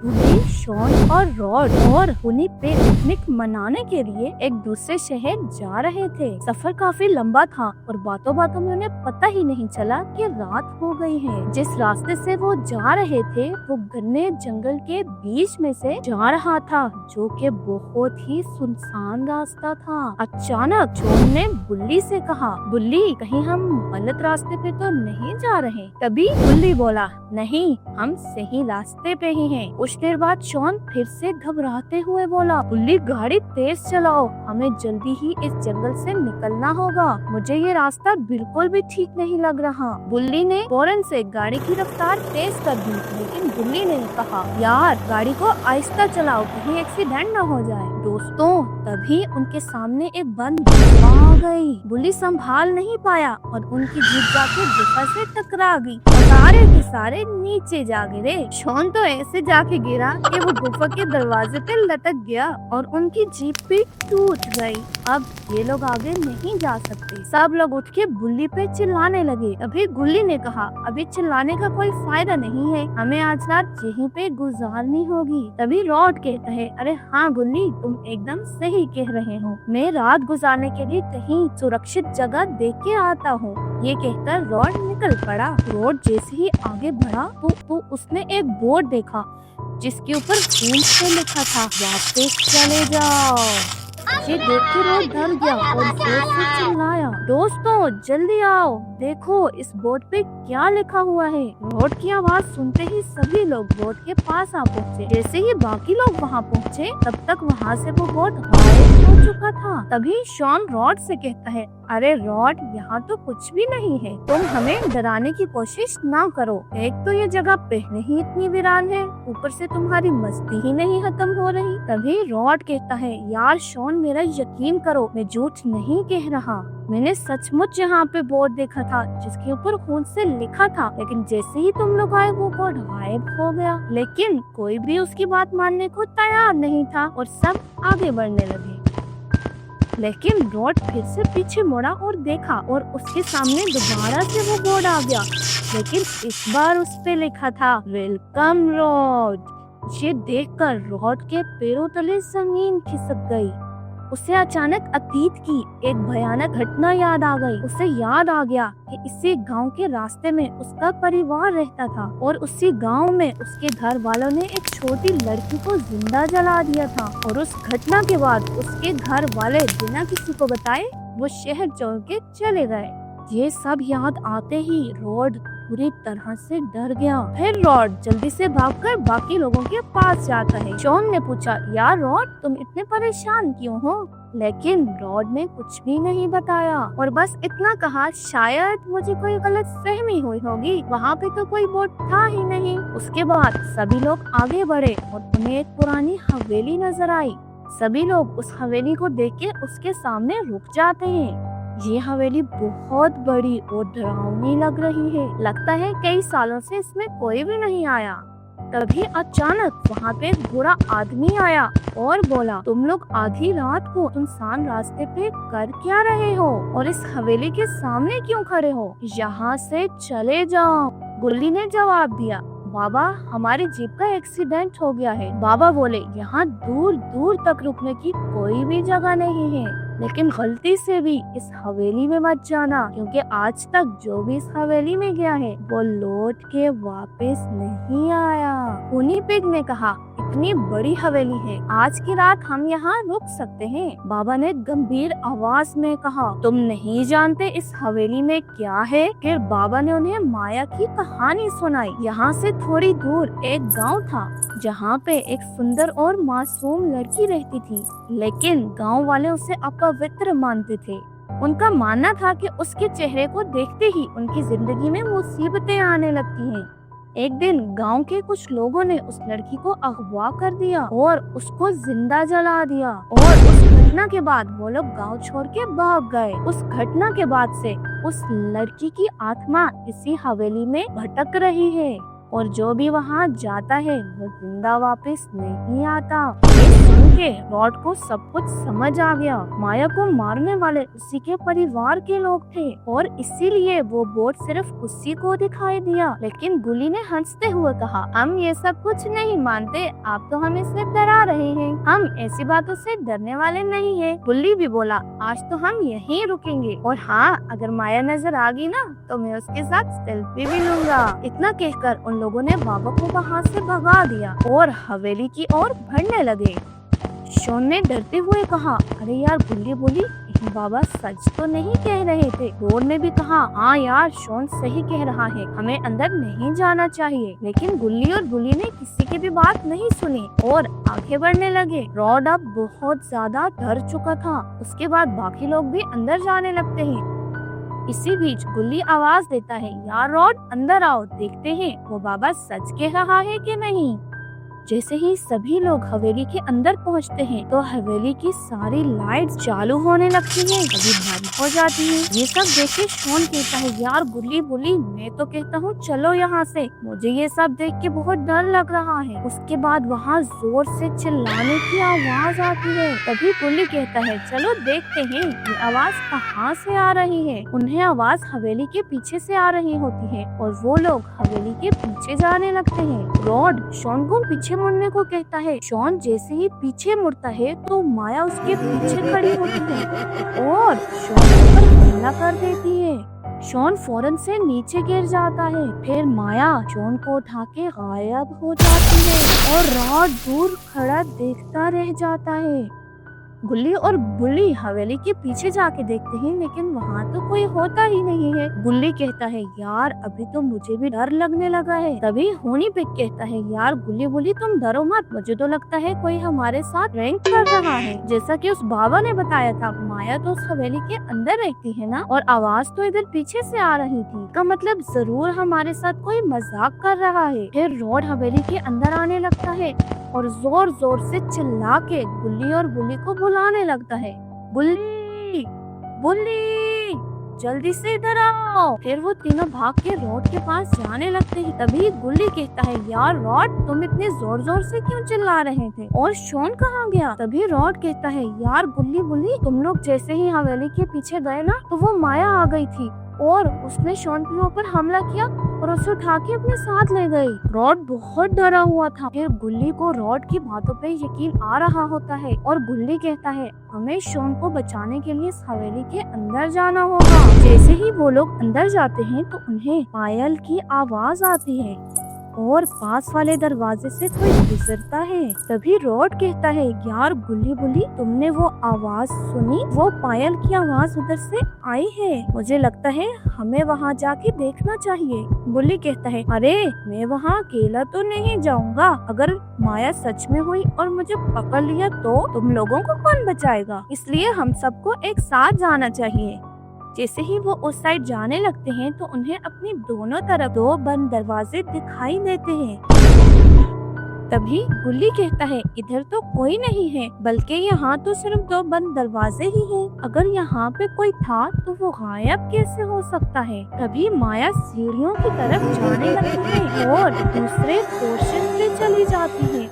बुली, Shawn और rod और हुनी पे पिकनिक मनाने के लिए एक दूसरे शहर जा रहे थे। सफर काफी लंबा था और बातों बातों में उन्हें पता ही नहीं चला कि रात हो गई है। जिस रास्ते से वो जा रहे थे वो घने जंगल के बीच में से जा रहा था, जो कि बहुत ही सुनसान रास्ता था। अचानक शॉन ने बुल्ली से कहा, बुल्ली, कहीं हम गलत रास्ते पे तो नहीं जा रहे? तभी बुल्ली बोला, नहीं, हम सही रास्ते पे ही हैं। कुछ देर बाद शॉन फिर से घबराते हुए बोला, बुल्ली, गाड़ी तेज चलाओ, हमें जल्दी ही इस जंगल से निकलना होगा। मुझे ये रास्ता बिल्कुल भी ठीक नहीं लग रहा। बुल्ली ने फौरन से गाड़ी की रफ्तार तेज कर दी, लेकिन बुल्ली ने कहा, यार, गाड़ी को आहिस्ता चलाओ, कहीं एक्सीडेंट न हो जाए। दोस्तों, तभी उनके सामने एक बंद गुफा आ गई। बुल्ली संभाल नहीं पाया और उनकी जीप जाके गुफा से टकरा गई। सारे के सारे नीचे जा गिरे। शॉन तो ऐसे जाके गिरा कि वो गुफा के दरवाजे पे लटक गया और उनकी जीप भी टूट गई। अब ये लोग आगे नहीं जा सकते। सब लोग उठ के बुल्ली पे चिल्लाने लगे। अभी गुल्ली ने कहा, अभी चिल्लाने का कोई फायदा नहीं है, हमें आज रात यहीं पे गुजारनी होगी। तभी रॉड कहता है, अरे हाँ गुल्ली, तुम एकदम सही कह रहे हो, मैं रात गुजारने के लिए कहीं सुरक्षित जगह देख के आता हूँ। ये कहकर रॉड निकल पड़ा। रॉड जैसे ही आगे बढ़ा तो उसने एक बोर्ड देखा जिसके ऊपर खून से लिखा था, वापस चले जाओ। ये देख के रॉड डर गया और जोर से चिल्लाया, दोस्तों जल्दी आओ, देखो इस बोर्ड पे क्या लिखा हुआ है। रॉड की आवाज सुनते ही सभी लोग बोर्ड के पास आ पहुँचे। जैसे ही बाकी लोग वहाँ पहुँचे, तब तक वहाँ से वो बोर्ड गायब हो चुका था। तभी शॉन रॉड से कहता है, अरे रॉड, यहाँ तो कुछ भी नहीं है, तुम हमें डराने की कोशिश ना करो। एक तो ये जगह पहले ही इतनी वीरान है, ऊपर से तुम्हारी मस्ती ही नहीं खत्म हो रही। तभी रॉड कहता है, यार शॉन, मेरा यकीन करो, मैं झूठ नहीं कह रहा, मैंने सचमुच यहाँ पे बोर्ड देखा था जिसके ऊपर खून से लिखा था, लेकिन जैसे ही तुम लोग आए वो बोर्ड गायब हो गया। लेकिन कोई भी उसकी बात मानने को तैयार नहीं था और सब आगे बढ़ने लगे। लेकिन रॉड फिर से पीछे मुड़ा और देखा और उसके सामने दोबारा से वो बोर्ड आ गया, लेकिन इस बार उस पे लिखा था, वेलकम रॉड। ये देखकर रॉड के पैरों तले जमीन खिसक गई। उसे अचानक अतीत की एक भयानक घटना याद आ गई। उसे याद आ गया कि इसी गांव के रास्ते में उसका परिवार रहता था और उसी गांव में उसके घर वालों ने एक छोटी लड़की को जिंदा जला दिया था। और उस घटना के बाद उसके घर वाले बिना किसी को बताए वो शहर छोड़ के चले गए। ये सब याद आते ही रॉड पूरी तरह से डर गया। फिर रॉड जल्दी से भागकर बाकी लोगों के पास जाता है। शॉन ने पूछा, यार रॉड, तुम इतने परेशान क्यों हो? लेकिन रॉड ने कुछ भी नहीं बताया और बस इतना कहा, शायद मुझे कोई गलत फहमी हुई होगी, वहाँ पे तो कोई बोर्ड था ही नहीं। उसके बाद सभी लोग आगे बढ़े और उन्हें एक पुरानी हवेली नजर आई। सभी लोग उस हवेली को देख के उसके सामने रुक जाते हैं। ये हवेली बहुत बड़ी और डरावनी लग रही है। लगता है कई सालों से इसमें कोई भी नहीं आया। तभी अचानक वहाँ पे एक बूढ़ा आदमी आया और बोला, तुम लोग आधी रात को सुनसान रास्ते पे कर क्या रहे हो और इस हवेली के सामने क्यों खड़े हो? यहाँ से चले जाओ। गुल्ली ने जवाब दिया, बाबा, हमारी जीप का एक्सीडेंट हो गया है। बाबा बोले, यहाँ दूर दूर तक रुकने की कोई भी जगह नहीं है, लेकिन गलती से भी इस हवेली में मत जाना, क्योंकि आज तक जो भी इस हवेली में गया है वो लौट के वापस नहीं आया। हुनी पिग ने कहा, इतनी बड़ी हवेली है, आज की रात हम यहाँ रुक सकते हैं। बाबा ने गंभीर आवाज में कहा, तुम नहीं जानते इस हवेली में क्या है? फिर बाबा ने उन्हें माया की कहानी सुनाई। यहाँ से थोड़ी दूर एक गांव था जहाँ पे एक सुंदर और मासूम लड़की रहती थी, लेकिन गांव वाले उसे अपवित्र मानते थे। उनका मानना था कि उसके चेहरे को देखते ही उनकी जिंदगी में मुसीबतें आने लगती हैं। एक दिन गांव के कुछ लोगों ने उस लड़की को अगवा कर दिया और उसको जिंदा जला दिया और उस घटना के बाद वो लोग गांव छोड़ के भाग गए। उस घटना के बाद से उस लड़की की आत्मा इसी हवेली में भटक रही है। और जो भी वहाँ जाता है वो जिंदा वापस नहीं आता। ये सुन के रॉड को सब कुछ समझ आ गया। माया को मारने वाले उसी के परिवार के लोग थे और इसीलिए वो बोर्ड सिर्फ उसी को दिखाई दिया। लेकिन गुल्ली ने हंसते हुए कहा, हम ये सब कुछ नहीं मानते, आप तो हमें सिर्फ डरा रहे हैं, हम ऐसी बातों से डरने वाले नहीं है। गुल्ली भी बोला, आज तो हम यहीं रुकेंगे और हाँ, अगर माया नजर आ गई ना तो मैं उसके साथ सेल्फी भी लूंगा। इतना कहकर उन लोगों ने बाबा को वहाँ से भगा दिया और हवेली की ओर बढ़ने लगे। शॉन ने डरते हुए कहा, अरे यार गुल्ली बोली, बाबा सच तो नहीं कह रहे थे। रॉड ने भी कहा, हाँ यार शॉन सही कह रहा है, हमें अंदर नहीं जाना चाहिए। लेकिन गुल्ली और गुल्ली ने किसी की भी बात नहीं सुनी और आगे बढ़ने लगे। रॉड अब बहुत ज्यादा डर चुका था। उसके बाद बाकी लोग भी अंदर जाने लगते हैं। इसी बीच गुल्ली आवाज देता है, यार रॉड अंदर आओ, देखते हैं वो बाबा सच कह रहा है कि नहीं। जैसे ही सभी लोग हवेली के अंदर पहुंचते हैं तो हवेली की सारी लाइट्स चालू होने लगती हैं, कभी बंद हो जाती है। ये सब देख के शॉन कहता है, यार गुल्ली बोली, मैं तो कहता हूँ चलो यहाँ से, मुझे ये सब देख के बहुत डर लग रहा है। उसके बाद वहाँ जोर से चिल्लाने की आवाज आती है। तभी गुल्ली कहता है, चलो देखते हैं ये आवाज कहाँ से आ रही है। उन्हें आवाज हवेली के पीछे से आ रही होती है और वो लोग हवेली के पीछे जाने लगते हैं। रॉड शॉन को पीछे मुड़ने को कहता है। शॉन जैसे ही पीछे मुड़ता है तो माया उसके पीछे खड़ी होती है और शॉन पर हमला कर देती है। शॉन फौरन से नीचे गिर जाता है। फिर माया शॉन को उठा के गायब हो जाती है और रॉड दूर खड़ा देखता रह जाता है। गुल्ली और बुल्ली हवेली के पीछे जाके देखते हैं लेकिन वहाँ तो कोई होता ही नहीं है। गुल्ली कहता है, यार अभी तो मुझे भी डर लगने लगा है। तभी होनी पिक कहता है, यार गुल्ली बुल्ली तुम डरो मत, मुझे तो लगता है कोई हमारे साथ रैंक कर रहा है। जैसा कि उस बाबा ने बताया था, माया तो उस हवेली के अंदर रहती है ना, और आवाज तो इधर पीछे से आ रही थी, का मतलब जरूर हमारे साथ कोई मजाक कर रहा है। फिर रॉड हवेली के अंदर आने लगता है और जोर जोर से चिल्ला के गुल्ली और बुल्ली को बुलाने लगता है, बुल्ली बुल्ली जल्दी से इधर आओ। फिर वो तीनों भाग के रॉड के पास जाने लगते हैं। तभी गुल्ली कहता है, यार रॉड तुम इतने जोर जोर से क्यों चिल्ला रहे थे और शॉन कहाँ गया। तभी रॉड कहता है, यार गुल्ली बुल्ली तुम लोग जैसे ही हवेली के पीछे गए ना तो वो माया आ गई थी और उसने शॉन के ऊपर हमला किया और उसे उठा के अपने साथ ले गई। रॉड बहुत डरा हुआ था। फिर गुल्ली को रॉड की बातों पे यकीन आ रहा होता है और गुल्ली कहता है, हमें शॉन को बचाने के लिए इस हवेली के अंदर जाना होगा। जैसे ही वो लोग अंदर जाते हैं तो उन्हें पायल की आवाज आती है और पास वाले दरवाजे से कोई गुजरता है। तभी रॉड कहता है, यार गुल्ली बुल्ली तुमने वो आवाज सुनी, वो पायल की आवाज उधर से आई है, मुझे लगता है हमें वहाँ जाके देखना चाहिए। गुल्ली कहता है, अरे मैं वहाँ अकेला तो नहीं जाऊँगा, अगर माया सच में हुई और मुझे पकड़ लिया तो तुम लोगों को कौन बचाएगा, इसलिए हम सबको एक साथ जाना चाहिए। जैसे ही वो उस साइड जाने लगते हैं तो उन्हें अपनी दोनों तरफ दो बंद दरवाजे दिखाई देते हैं। तभी गुल्ली कहता है, इधर तो कोई नहीं है, बल्कि यहाँ तो सिर्फ दो बंद दरवाजे ही हैं। अगर यहाँ पे कोई था तो वो गायब कैसे हो सकता है। तभी माया सीढ़ियों की तरफ जाने लगती है और दूसरे पोर्शन पे चली जाती है।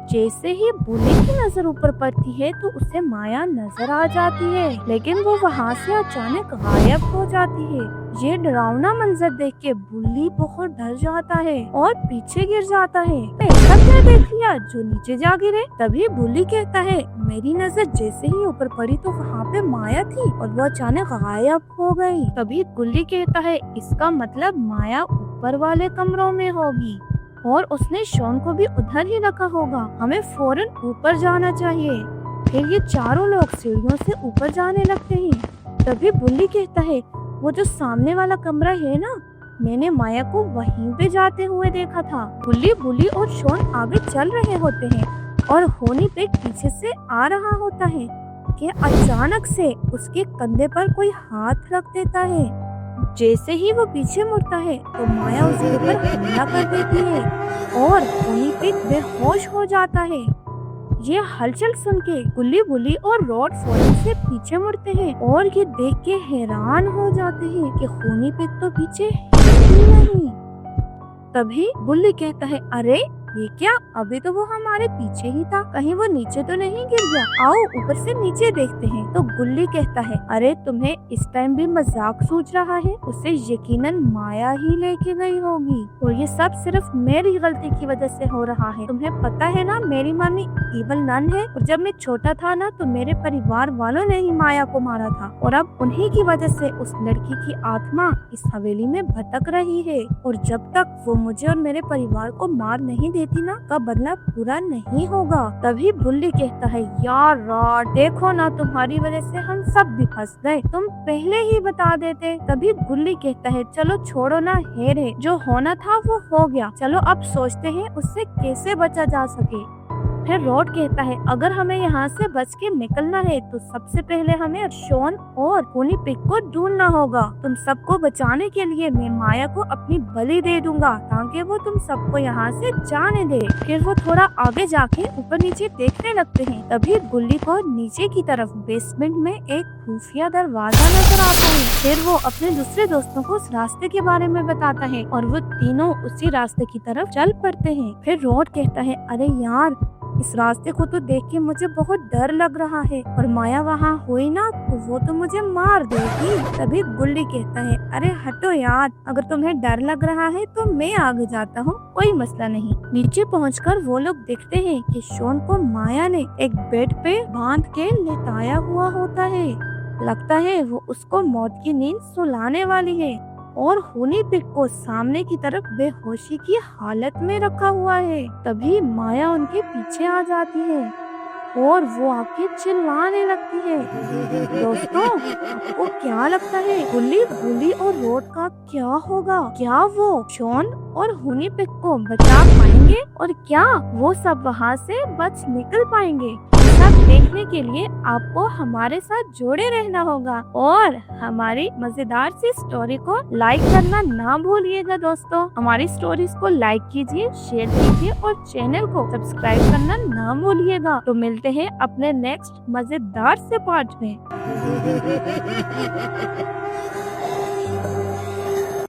जैसे ही बुल्ली की नजर ऊपर पड़ती है तो उसे माया नजर आ जाती है, लेकिन वो वहाँ से अचानक गायब हो जाती है। ये डरावना मंजर देख के बुल्ली बहुत डर जाता है और पीछे गिर जाता है। ऐसा क्या देख लिया जो नीचे जा गिरे। तभी बुल्ली कहता है, मेरी नजर जैसे ही ऊपर पड़ी तो वहाँ पे माया थी और वो अचानक गायब हो गई। तभी गुल्ली कहता है, इसका मतलब माया ऊपर वाले कमरों में होगी और उसने शॉन को भी उधर ही रखा होगा, हमें फौरन ऊपर जाना चाहिए। फिर ये चारों लोग सीढ़ियों से ऊपर जाने लगते हैं। तभी बुल्ली कहता है, वो जो सामने वाला कमरा है ना, मैंने माया को वहीं पे जाते हुए देखा था। गुल्ली बुल्ली और शॉन आगे चल रहे होते हैं और होनी पे पीछे से आ रहा होता है कि अचानक से उसके कंधे पर कोई हाथ रख देता है। जैसे ही वो पीछे मुड़ता है तो माया उसके ऊपर हमला कर देती है और वहीं पे बेहोश हो जाता है। ये हलचल सुन के गुल्ली बुल्ली और रॉड फौरन से पीछे मुड़ते हैं और ये देख के हैरान हो जाते हैं कि खूनी पिग तो पीछे है ही नहीं। तभी बुल्ली कहता है, अरे ये क्या, अभी तो वो हमारे पीछे ही था, कहीं वो नीचे तो नहीं गिर गया, आओ ऊपर से नीचे देखते हैं। तो गुल्ली कहता है, अरे तुम्हें इस टाइम भी मजाक सूझ रहा है, उसे यकीनन माया ही लेके गई होगी और ये सब सिर्फ मेरी गलती की वजह से हो रहा है। तुम्हें पता है ना मेरी मम्मी इवल नन है और जब मैं छोटा था ना तो मेरे परिवार वालों ने ही माया को मारा था और अब उन्हीं की वजह से उस लड़की की आत्मा इस हवेली में भटक रही है और जब तक वो मुझे और मेरे परिवार को मार नहीं देती ना का बदला पूरा नहीं होगा। तभी बुल्ली कहता है, यार रॉड देखो ना, तुम्हारी वजह से हम सब भी फंस गए, तुम पहले ही बता देते। तभी गुल्ली कहता है, चलो छोड़ो ना, हेर है, जो होना था वो हो गया, चलो अब सोचते हैं उससे कैसे बचा जा सके। फिर रॉड कहता है, अगर हमें यहाँ से बच के निकलना है तो सबसे पहले हमें शॉन और होनी पिग को ढूंढना होगा। तुम सबको बचाने के लिए मैं माया को अपनी बलि दे दूंगा ताकि वो तुम सबको यहाँ से जाने दे। फिर वो थोड़ा आगे जाके ऊपर नीचे देखने लगते हैं। तभी गुल्ली को नीचे की तरफ बेसमेंट में एक खुफिया दरवाजा नजर आता है। फिर वो अपने दूसरे दोस्तों को उस रास्ते के बारे में बताता है और वो तीनों उसी रास्ते की तरफ चल पड़ते हैं। फिर रॉड कहता है, अरे यार इस रास्ते को तो देख के मुझे बहुत डर लग रहा है और माया वहाँ हुई ना तो वो तो मुझे मार देगी। तभी गुल्ली कहता है, अरे हटो यार, अगर तुम्हें डर लग रहा है तो मैं आगे जाता हूँ, कोई मसला नहीं। नीचे पहुंचकर वो लोग देखते हैं कि शॉन को माया ने एक बेड पे बांध के लेटाया हुआ होता है। लगता है वो उसको मौत की नींद सुलाने वाली है और होनी पिग को सामने की तरफ बेहोशी की हालत में रखा हुआ है। तभी माया उनके पीछे आ जाती है और वो आके चिल्लाने लगती है। दोस्तों आपको क्या लगता है गुल्ली और रॉड का क्या होगा? क्या वो शॉन और होनी पिग को बचा पाएंगे और क्या वो सब वहाँ से बच निकल पाएंगे? सब देखने के लिए आपको हमारे साथ जुड़े रहना होगा और हमारी मजेदार सी स्टोरी को लाइक करना ना भूलिएगा। दोस्तों हमारी स्टोरीज को लाइक कीजिए, शेयर कीजिए और चैनल को सब्सक्राइब करना ना भूलिएगा। तो मिलते हैं अपने नेक्स्ट मजेदार से पार्ट में।